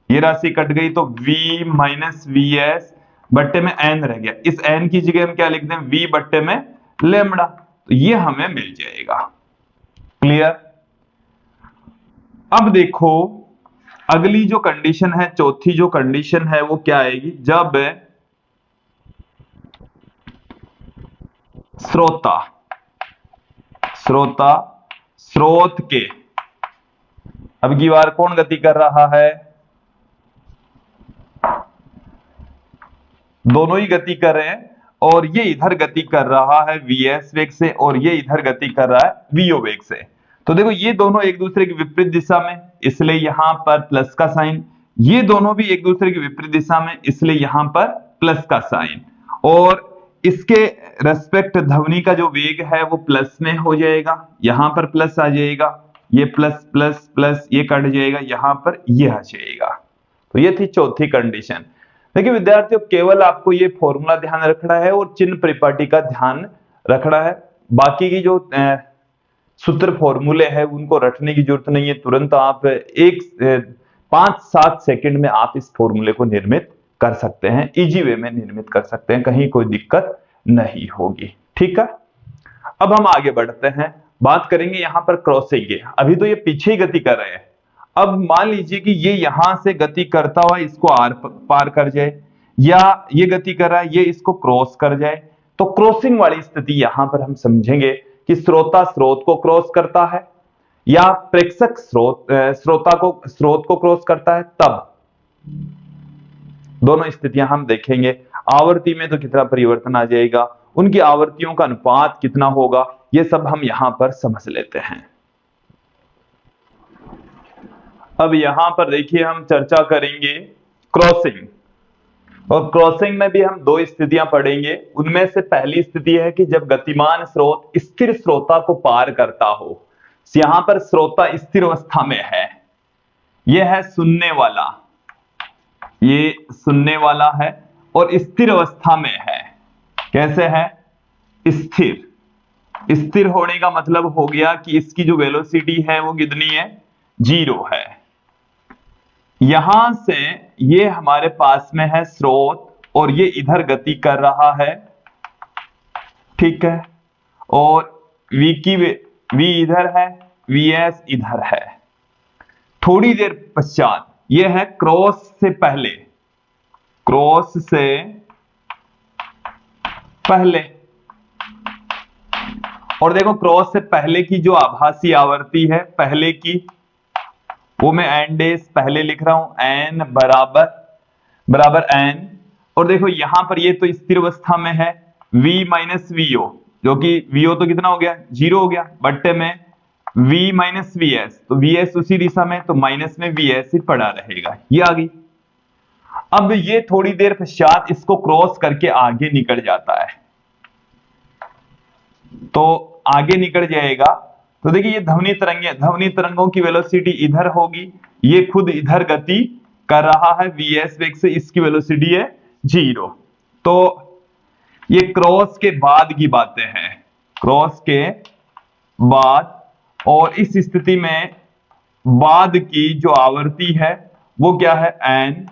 ये राशि कट गई, तो v माइनस वी एस बट्टे में n रह गया, इस n की जगह हम क्या लिख दें v बट्टे में लेमड़ा, तो ये हमें मिल जाएगा। क्लियर। अब देखो अगली जो कंडीशन है, चौथी जो कंडीशन है वो क्या आएगी, जब स्रोत के, अब की बार कौन गति कर रहा है, दोनों ही गति कर रहे हैं और ये इधर गति कर रहा है वीएस वेग से और ये इधर गति कर रहा है वीओ वेग से। तो देखो ये दोनों एक दूसरे की विपरीत दिशा में, इसलिए यहां पर प्लस का साइन, ये दोनों भी एक दूसरे की विपरीत दिशा में, इसलिए यहां पर प्लस का साइन, और इसके रेस्पेक्ट ध्वनि का जो वेग है वो प्लस में हो जाएगा, यहां पर प्लस आ जाएगा, ये प्लस प्लस प्लस ये कट जाएगा, यहां पर ये आ जाएगा। तो ये थी चौथी कंडीशन। देखिए विद्यार्थियों, केवल आपको ये फॉर्मूला ध्यान रखना है और चिन्ह परिपाटी का ध्यान रखना है, बाकी की जो सूत्र फॉर्मूले हैं उनको रटने की जरूरत नहीं है, तुरंत आप 5-7 सेकंड में आप इस फॉर्मूले को निर्मित कर सकते हैं, इजी वे में निर्मित कर सकते हैं, कहीं कोई दिक्कत नहीं होगी। ठीक है, अब हम आगे बढ़ते हैं, बात करेंगे यहां पर क्रॉसिंग की। अभी तो ये पीछे ही गति कर रहे हैं, अब मान लीजिए कि ये यहां से गति करता हुआ इसको आर पार कर जाए, या ये गति कर रहा है ये इसको क्रॉस कर जाए, तो क्रॉसिंग वाली स्थिति यहां पर हम समझेंगे कि श्रोता स्रोत को क्रॉस करता है या प्रेक्षक स्रोत को क्रॉस करता है, तब दोनों स्थितियां हम देखेंगे। आवृत्ति में तो कितना परिवर्तन आ जाएगा, उनकी आवृत्तियों का अनुपात कितना होगा, ये सब हम यहां पर समझ लेते हैं। अब यहां पर देखिए हम चर्चा करेंगे क्रॉसिंग, और क्रॉसिंग में भी हम दो स्थितियां पढ़ेंगे। उनमें से पहली स्थिति है कि जब गतिमान स्रोत स्थिर श्रोता को पार करता हो, यहां पर श्रोता स्थिर अवस्था में है, यह है सुनने वाला, ये सुनने वाला है और स्थिर अवस्था में है। कैसे है, स्थिर। स्थिर होने का मतलब हो गया कि इसकी जो वेलोसिटी है वो कितनी है, 0 है। यहां से ये हमारे पास में है स्रोत और ये इधर गति कर रहा है, ठीक है, और v इधर है, vs इधर है। थोड़ी देर पश्चात ये है क्रॉस से पहले, और देखो क्रॉस से पहले की जो आभासी आवृत्ति है पहले की, वो मैं एन डेस पहले लिख रहा हूं, एन बराबर एन और देखो यहां पर ये तो स्थिर अवस्था में है, v माइनस वीओ, जो कि vo तो कितना हो गया, 0 हो गया, बट्टे में v माइनस वी एस, तो vs उसी दिशा में, तो माइनस में vs ही पड़ा रहेगा, ये आ गई। अब ये थोड़ी देर पश्चात इसको क्रॉस करके आगे निकल जाता है, तो आगे निकल जाएगा, तो देखिए ये ध्वनि तरंग है, ध्वनि तरंगों की वेलोसिटी इधर होगी, ये खुद इधर गति कर रहा है vs वेग से, इसकी वेलोसिटी है 0। तो ये क्रॉस के बाद की बातें हैं, क्रॉस के बाद, और इस स्थिति में बाद की जो आवृत्ति है वो क्या है, एन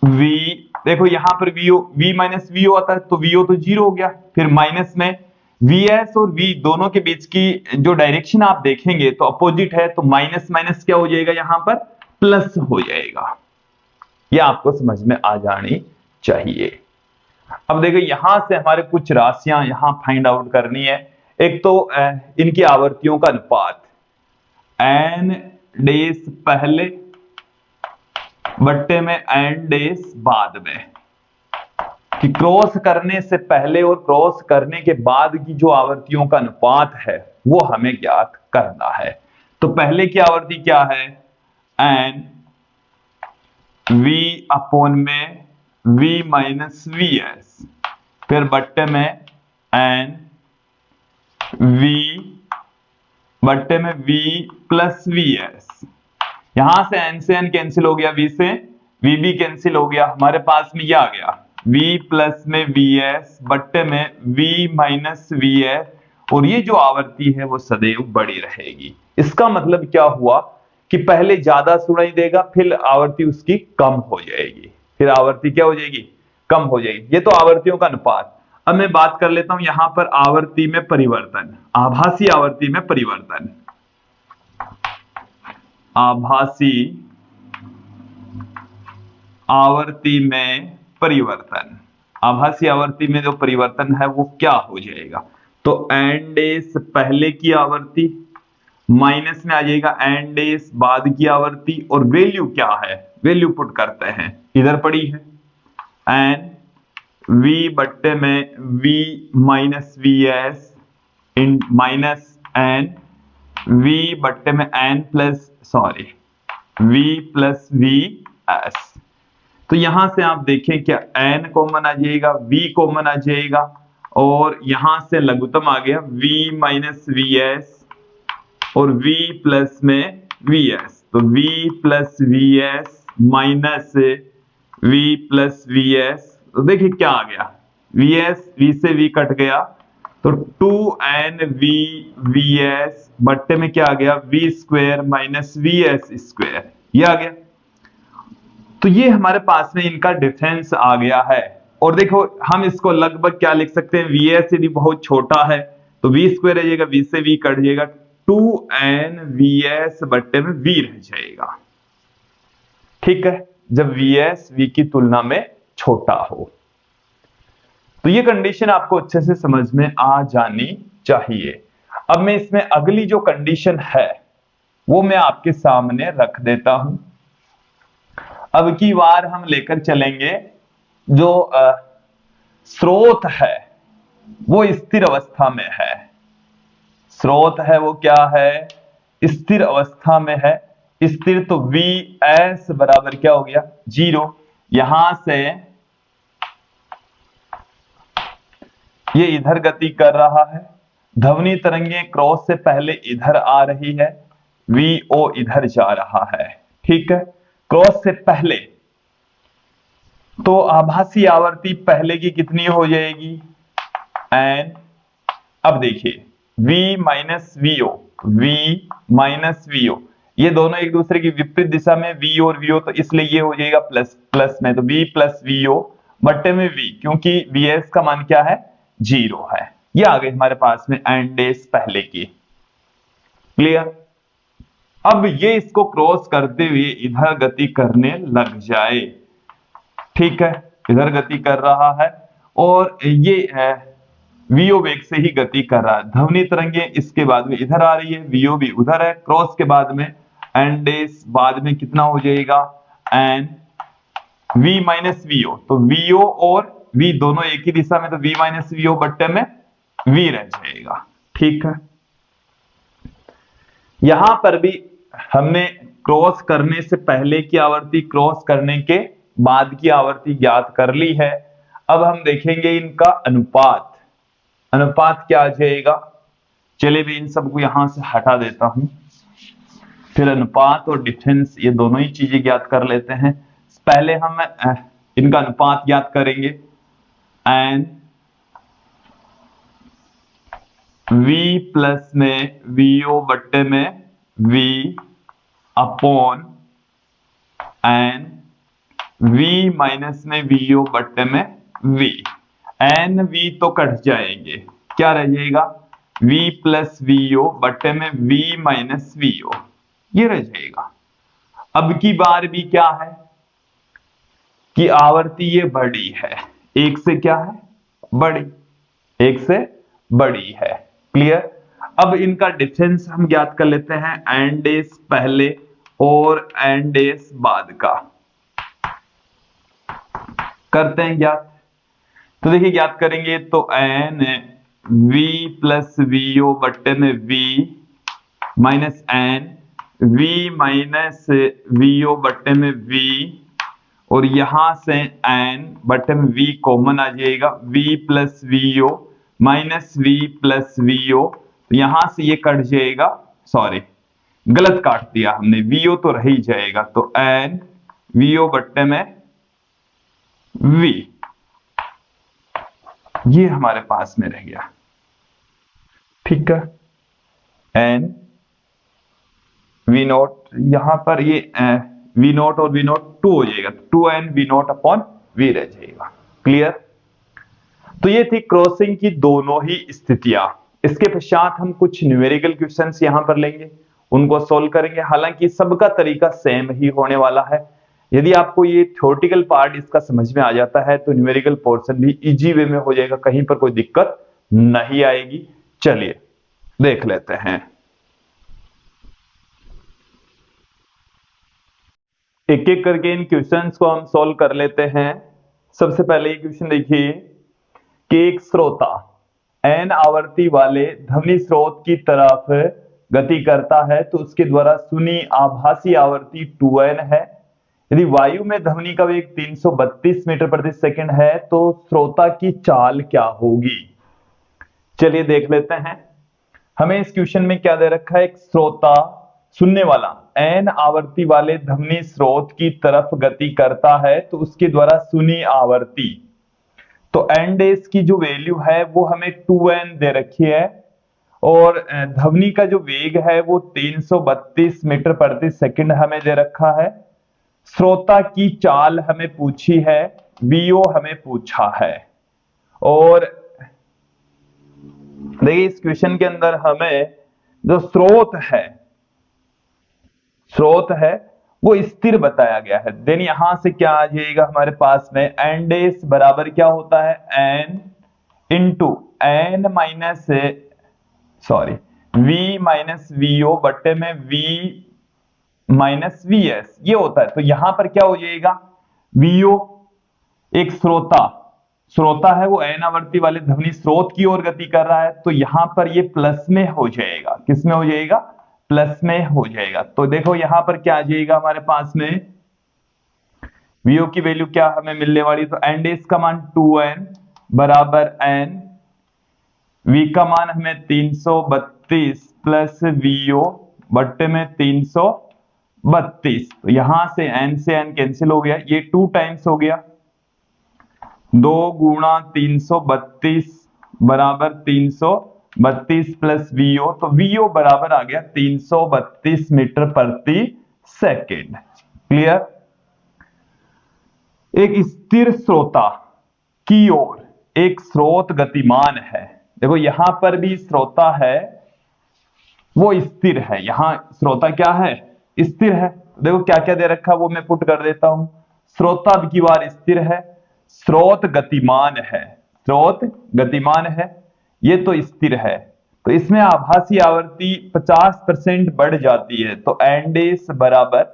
वी, देखो यहां पर वीओ, v माइनस वीओ आता है, तो वीओ तो 0 हो गया, फिर माइनस में vs और v दोनों के बीच की जो डायरेक्शन आप देखेंगे तो अपोजिट है, तो माइनस माइनस क्या हो जाएगा, यहां पर प्लस हो जाएगा। यह आपको समझ में आ जानी चाहिए। अब देखो यहां से हमारे कुछ राशियां यहां फाइंड आउट करनी है। एक तो इनकी आवृत्तियों का अनुपात, एन डेस पहले बट्टे में एन डेस बाद में, कि क्रॉस करने से पहले और क्रॉस करने के बाद की जो आवृत्तियों का अनुपात है वो हमें ज्ञात करना है। तो पहले की आवृत्ति क्या है, एन वी अपॉन में v माइनस वी एस, फिर बट्टे में एन वी बट्टे में v प्लस वी एस, यहां से n से n कैंसिल हो गया, v से v भी कैंसिल हो गया, हमारे पास में यह आ गया v प्लस में वी एस बट्टे में v माइनस वी एस, और ये जो आवृत्ति है वो सदैव बड़ी रहेगी। इसका मतलब क्या हुआ कि पहले ज्यादा सुनाई देगा, फिर आवृत्ति उसकी कम हो जाएगी, फिर आवृत्ति क्या हो जाएगी, कम हो जाएगी। ये तो आवृत्तियों का अनुपात। अब मैं बात कर लेता हूं यहां पर आवृत्ति में परिवर्तन, आभासी आवृत्ति में परिवर्तन, आभासी आवृत्ति में परिवर्तन, आभासी आवृत्ति में जो परिवर्तन है वो क्या हो जाएगा, तो एन डेस पहले की आवृत्ति माइनस में आ जाएगा एन डेस बाद की आवृत्ति, और वैल्यू क्या है, वैल्यू पुट करते हैं, इधर पड़ी है एन वी बट्टे में v माइनस वी एस इन माइनस एन v बट्टे में n plus sorry v plus V S. तो यहां से आप देखें क्या n कॉमन आ जाएगा, v कॉमन आ जाएगा, और यहां से लघुत्तम आ गया v माइनस वी एस और v प्लस में वी एस, तो v plus V S minus v plus V S, तो देखिए क्या आ गया, vs v से v कट गया, तो 2n v vs बट्टे में क्या आ गया, v square minus vs square, ये आ गया। तो ये हमारे पास में इनका डिफरेंस आ गया है। और देखो हम इसको लगभग क्या लिख सकते हैं, vs यदि बहुत छोटा है तो v स्क्वायर रह जाएगा, v से v कट जाएगा, 2n vs बट्टे में v रह जाएगा, ठीक है, जब vs v की तुलना में छोटा हो। तो ये कंडीशन आपको अच्छे से समझ में आ जानी चाहिए। अब मैं इसमें अगली जो कंडीशन है वो मैं आपके सामने रख देता हूं। अब की बार हम लेकर चलेंगे जो स्रोत है वो स्थिर अवस्था में है, स्रोत है वो क्या है, स्थिर अवस्था में है, स्थिर, तो Vs बराबर क्या हो गया, 0। यहां से ये इधर गति कर रहा है, ध्वनि तरंगे क्रॉस से पहले इधर आ रही है, Vo इधर जा रहा है, ठीक है, क्रॉस से पहले। तो आभासी आवृत्ति पहले की कितनी हो जाएगी, n, अब देखिए v minus VO, v minus VO, ये दोनों एक दूसरे की विपरीत दिशा में v और vo, तो इसलिए ये हो जाएगा प्लस प्लस में, तो v प्लस वीओ बट्टे में v, क्योंकि vs का मान क्या है, 0 है। ये आ गई हमारे पास में एन डेज पहले की, क्लियर। अब ये इसको क्रॉस करते हुए इधर गति करने लग जाए, ठीक है, इधर गति कर रहा है, और ये है वीओ वेग से ही गति कर रहा है, ध्वनि तरंगे इसके बाद में इधर आ रही है, वीओ भी उधर है, क्रॉस के बाद में एन डेज बाद में कितना हो जाएगा, एन v माइनस वीओ, तो vo और v दोनों एक ही दिशा में, तो v माइनस वीओ बट्टे में v रह जाएगा। ठीक है, यहां पर भी हमने क्रॉस करने से पहले की आवर्ती, क्रॉस करने के बाद की आवर्ती ज्ञात कर ली है। अब हम देखेंगे इनका अनुपात, अनुपात क्या आ जाएगा। चलिए भी इन सबको यहां से हटा देता हूं, फिर अनुपात और डिफरेंस ये दोनों ही चीजें ज्ञात कर लेते हैं। पहले हम इनका अनुपात ज्ञात करेंगे, एन v प्लस में vo बट्टे में v upon N v minus में vo बट्टे में v। एन v तो कट जाएंगे, क्या रह जाएगा v प्लस vo बट्टे में v माइनस vo, ये रह जाएगा। अब की बार भी क्या है कि आवर्ती ये बड़ी है, एक से क्या है बड़ी, एक से बड़ी है। क्लियर, अब इनका डिफरेंस हम ज्ञात कर लेते हैं, एन डेज पहले और एन डेज बाद का करते हैं ज्ञात। तो देखिए ज्ञात करेंगे तो एन v प्लस वीओ बट्टे में v minus N v minus VO बट्टे में v, और यहां से एन बट्टे में v कॉमन आ जाएगा, v plus VO minus v plus VO, यहां से ये कट जाएगा, सॉरी गलत काट दिया हमने, वीओ तो रह ही जाएगा, तो एन वीओ बट्टे में v, ये हमारे पास में रह गया। ठीक है, एन वी नोट, यहां पर ये वी नोट और वी नोट 2 हो जाएगा, 2n we naught upon we रह जाएगा। क्लियर, तो ये थी क्रॉसिंग की दोनों ही स्थितियां। इसके पश्चात हम कुछ न्यूमेरिकल क्वेश्चंस यहां पर लेंगे, उनको सोल्व करेंगे। हालांकि सबका तरीका सेम ही होने वाला है। यदि आपको ये थ्योरेटिकल पार्ट इसका समझ में आ जाता है तो न्यूमेरिकल पोर्शन भी इजी वे में हो जाएगा, कहीं पर कोई दिक्कत नहीं आएगी। चलिए देख लेते हैं, एक एक करके इन क्वेश्चंस को हम सॉल्व कर लेते हैं। सबसे पहले ये क्वेश्चन देखिए कि एक श्रोता n आवर्ती वाले ध्वनि स्रोत की तरफ गति करता है तो उसके द्वारा सुनी आभासी आवर्ती 2n है। यदि वायु में ध्वनि का वेग 332 मीटर प्रति सेकंड है तो श्रोता की चाल क्या होगी। चलिए देख लेते हैं, हमें इस क्वेश्चन में क्या दे रखा है, एक श्रोता सुनने वाला n आवर्ती वाले ध्वनि स्रोत की तरफ गति करता है तो उसके द्वारा सुनी आवर्ती, तो n डेज की जो वैल्यू है वो हमें 2n दे रखी है, और ध्वनि का जो वेग है वो 332 मीटर प्रति सेकंड हमें दे रखा है। श्रोता की चाल हमें पूछी है, vo हमें पूछा है। और देखिए इस क्वेश्चन के अंदर हमें जो स्रोत है वो स्थिर बताया गया है। देन यहां से क्या आ जाएगा हमारे पास में, एन डेस बराबर क्या होता है, N into N minus V minus VO बट्टे में वी माइनस वी एस, ये होता है। तो यहां पर क्या हो जाएगा, वीओ एक श्रोता है, वो एन आवर्ती वाले ध्वनि स्रोत की ओर गति कर रहा है, तो यहां पर ये प्लस में हो जाएगा, किस में हो जाएगा, प्लस में हो जाएगा। तो देखो यहां पर क्या आ जाएगा हमारे पास में, वीओ की वैल्यू क्या हमें मिलने वाली, तो एन डेस का मान 2n बराबर n, वी का मान हमें 332 प्लस वीओ बट्टे में 332, तो यहां से n कैंसिल हो गया, ये 2 टाइम्स हो गया, 2 गुणा 332 बराबर 332 प्लस वीओ, तो वीओ बराबर आ गया 332 मीटर प्रति सेकंड। क्लियर, एक स्थिर श्रोता की ओर एक स्रोत गतिमान है। देखो यहां पर भी श्रोता है वो स्थिर है, यहां श्रोता क्या है, स्थिर है। देखो क्या क्या दे रखा है वो मैं पुट कर देता हूं, श्रोता अब की बार स्थिर है, स्रोत गतिमान है, ये तो स्थिर है, तो इसमें आभासी आवर्ती 50% बढ़ जाती है, तो एन डेस बराबर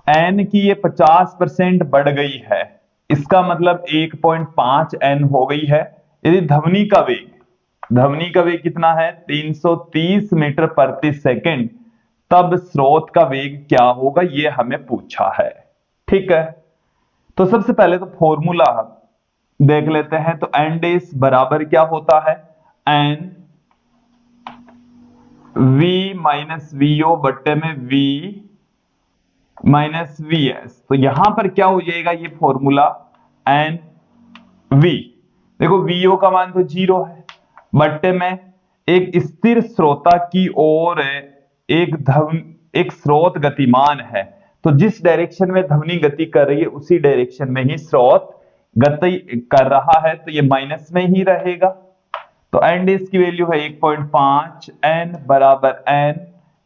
एन की ये 50% बढ़ गई है, इसका मतलब 1.5 एन हो गई है। यदि ध्वनि का वेग कितना है 330 मीटर प्रति सेकंड, तब स्रोत का वेग क्या होगा ये हमें पूछा है। ठीक है, तो सबसे पहले तो फॉर्मूला देख लेते हैं। तो एन डेस बराबर क्या होता है, एन वी माइनस वीओ बट्टे में वी माइनस वी एस। तो यहां पर क्या हो जाएगा ये फॉर्मूला एन वी, देखो वीओ का मान तो 0 है, बट्टे में एक स्थिर स्रोता की ओर एक स्रोत गतिमान है, तो जिस डायरेक्शन में ध्वनि गति कर रही है उसी डायरेक्शन में ही स्रोत गति कर रहा है, तो ये माइनस में ही रहेगा। तो एन डेस की वैल्यू है 1.5, एन बराबर एन,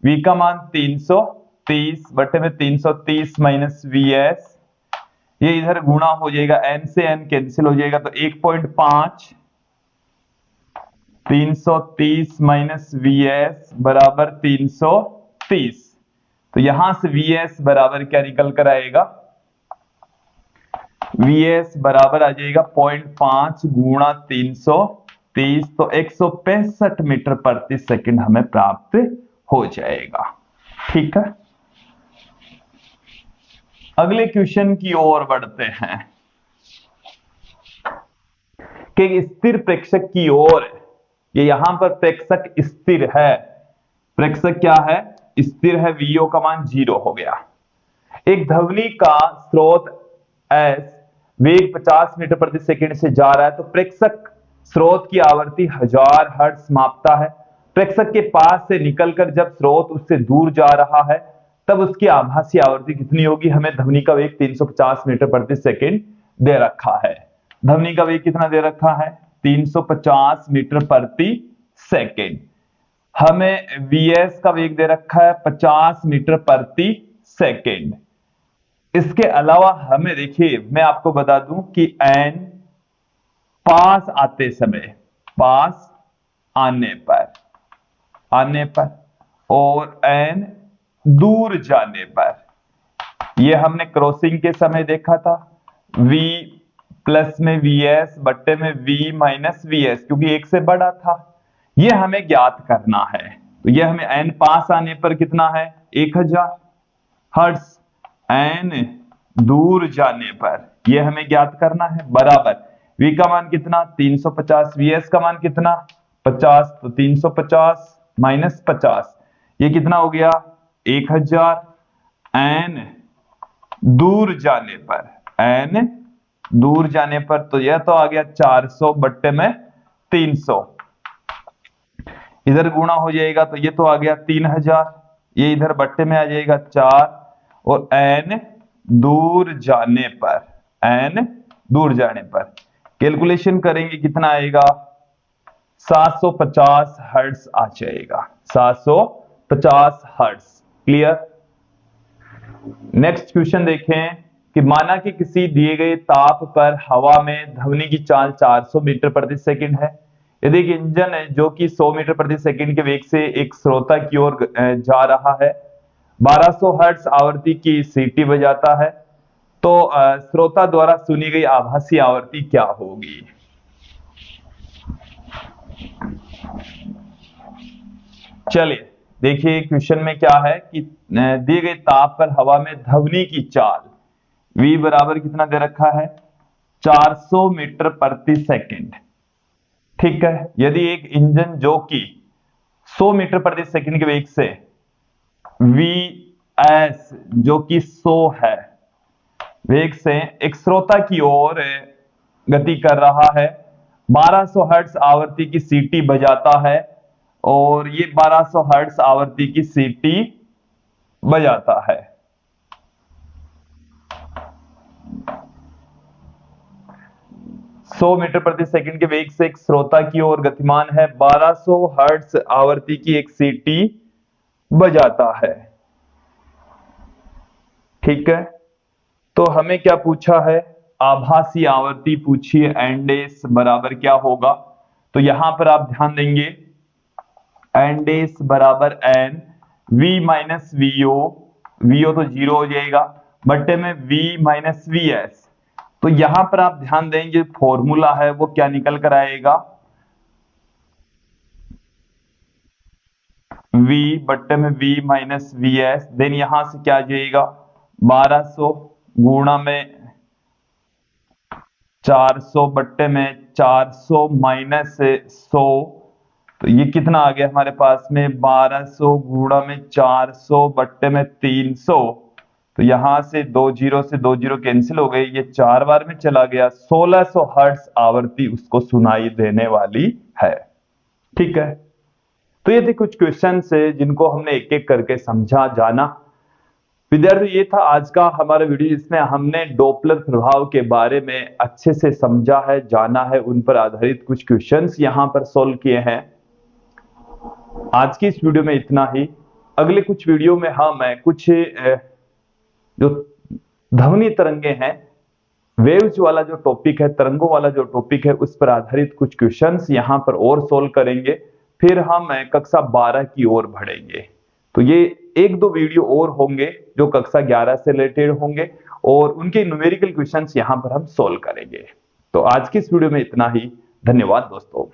वी का मान 330 बटे में 330 माइनस वी एस, ये इधर गुणा हो जाएगा, एन से एन कैंसिल हो जाएगा, तो 1.5 330 माइनस वी एस बराबर 330। तो यहां से वी एस बराबर क्या निकल कर आएगा, वी एस बराबर आ जाएगा 0.5 गुणा 330, तो 165 मीटर प्रति सेकंड हमें प्राप्त हो जाएगा। ठीक है, अगले क्वेश्चन की ओर बढ़ते हैं कि स्थिर प्रेक्षक की ओर, ये यहां पर प्रेक्षक स्थिर है, प्रेक्षक क्या है स्थिर है, वीओ का मान 0 हो गया। एक ध्वनि का स्रोत एस वेग 50 मीटर प्रति सेकंड से जा रहा है, तो प्रेक्षक स्रोत की आवृत्ति 1000 हर्ट्ज मापता है। प्रेक्षक के पास से निकलकर जब स्रोत उससे दूर जा रहा है तब उसकी आभासी आवृत्ति कितनी होगी, हमें ध्वनि का वेग 350 मीटर प्रति सेकंड दे रखा है। ध्वनि का वेग कितना दे रखा है 350 मीटर प्रति सेकंड, हमें वीएस का वेग दे रखा है 50 मीटर प्रति सेकंड। इसके अलावा हमें देखिए मैं आपको बता दूं कि एन पास आने पर और एन दूर जाने पर, ये हमने क्रॉसिंग के समय देखा था, v प्लस में वीएस बट्टे में v माइनस वीएस, क्योंकि एक से बड़ा था, ये हमें ज्ञात करना है। तो ये हमें एन पास आने पर कितना है 1000 हर्ट्ज, एन दूर जाने पर ये हमें ज्ञात करना है, बराबर v का मान कितना 350, vs का मान कितना 50, तो 350 माइनस 50 ये कितना हो गया 1000, एन दूर जाने पर तो यह तो आ गया 400 बट्टे में 300, इधर गुणा हो जाएगा तो ये तो आ गया 3000, ये इधर बट्टे में आ जाएगा 4, और एन दूर जाने पर कैलकुलेशन करेंगे कितना आएगा 750 हर्ट्ज आ जाएगा, 750 हर्ट्ज। क्लियर। नेक्स्ट क्वेश्चन देखें कि माना कि किसी दिए गए ताप पर हवा में ध्वनि की चाल 400 मीटर प्रति सेकंड है। यदि एक इंजन है जो कि 100 मीटर प्रति सेकंड के वेग से एक श्रोता की ओर जा रहा है, 1200 हर्ट्ज आवृत्ति की सीटी बजाता है, तो श्रोता द्वारा सुनी गई आभासी आवृत्ति क्या होगी। चलिए देखिए क्वेश्चन में क्या है कि दिए गए ताप पर हवा में ध्वनि की चाल v बराबर कितना दे रखा है 400 मीटर प्रति सेकंड। ठीक है, यदि एक इंजन जो कि 100 मीटर प्रति सेकंड के वेग से vs जो कि 100 है वेग से एक श्रोता की ओर गति कर रहा है, 1200 हर्ट्ज आवृत्ति की सीटी बजाता है, और ये 1200 हर्ट्ज आवृत्ति की सीटी बजाता है। सौ मीटर प्रति सेकंड के वेग से एक श्रोता की ओर गतिमान है, 1200 हर्ट्ज आवृत्ति की एक सीटी बजाता है। ठीक है, तो हमें क्या पूछा है आभासी आवृत्ति पूछी है, एन डेस बराबर क्या होगा। तो यहां पर आप ध्यान देंगे एन डेस बराबर N V minus VO, VO तो 0 हो जाएगा, बट्टे में v माइनस वी एस। तो यहां पर आप ध्यान दें, जो फॉर्मूला है वो क्या निकल कर आएगा, v बट्टे में v minus V S. Then यहां से क्या आ जाएगा, 1200 गुणा में 400 बट्टे में 400 माइनस 100। तो ये कितना आ गया हमारे पास में, 1200 गुणा में 400 बट्टे में 300। तो यहां से 2 जीरो से 2 जीरो कैंसिल हो गए, ये 4 बार में चला गया। 1600 हर्ट्ज आवृत्ति उसको सुनाई देने वाली है। ठीक है, तो ये थे कुछ क्वेश्चन है जिनको हमने एक एक करके समझा जाना। विद्यार्थी, ये था आज का हमारा वीडियो, जिसमें हमने डॉपलर प्रभाव के बारे में अच्छे से समझा है, जाना है, उन पर आधारित कुछ क्वेश्चंस यहां पर सॉल्व किए हैं। आज की इस वीडियो में इतना ही। अगले कुछ वीडियो में मैं कुछ जो ध्वनि तरंगे हैं, वेव्स वाला जो टॉपिक है, तरंगों वाला जो टॉपिक है, उस पर आधारित कुछ क्वेश्चंस यहां पर और सोल्व करेंगे। फिर हम कक्षा 12 की ओर बढ़ेंगे। तो ये 1-2 वीडियो और होंगे जो कक्षा 11 से रिलेटेड होंगे, और उनके न्यूमेरिकल क्वेश्चंस यहां पर हम सोल्व करेंगे। तो आज की इस वीडियो में इतना ही। धन्यवाद दोस्तों।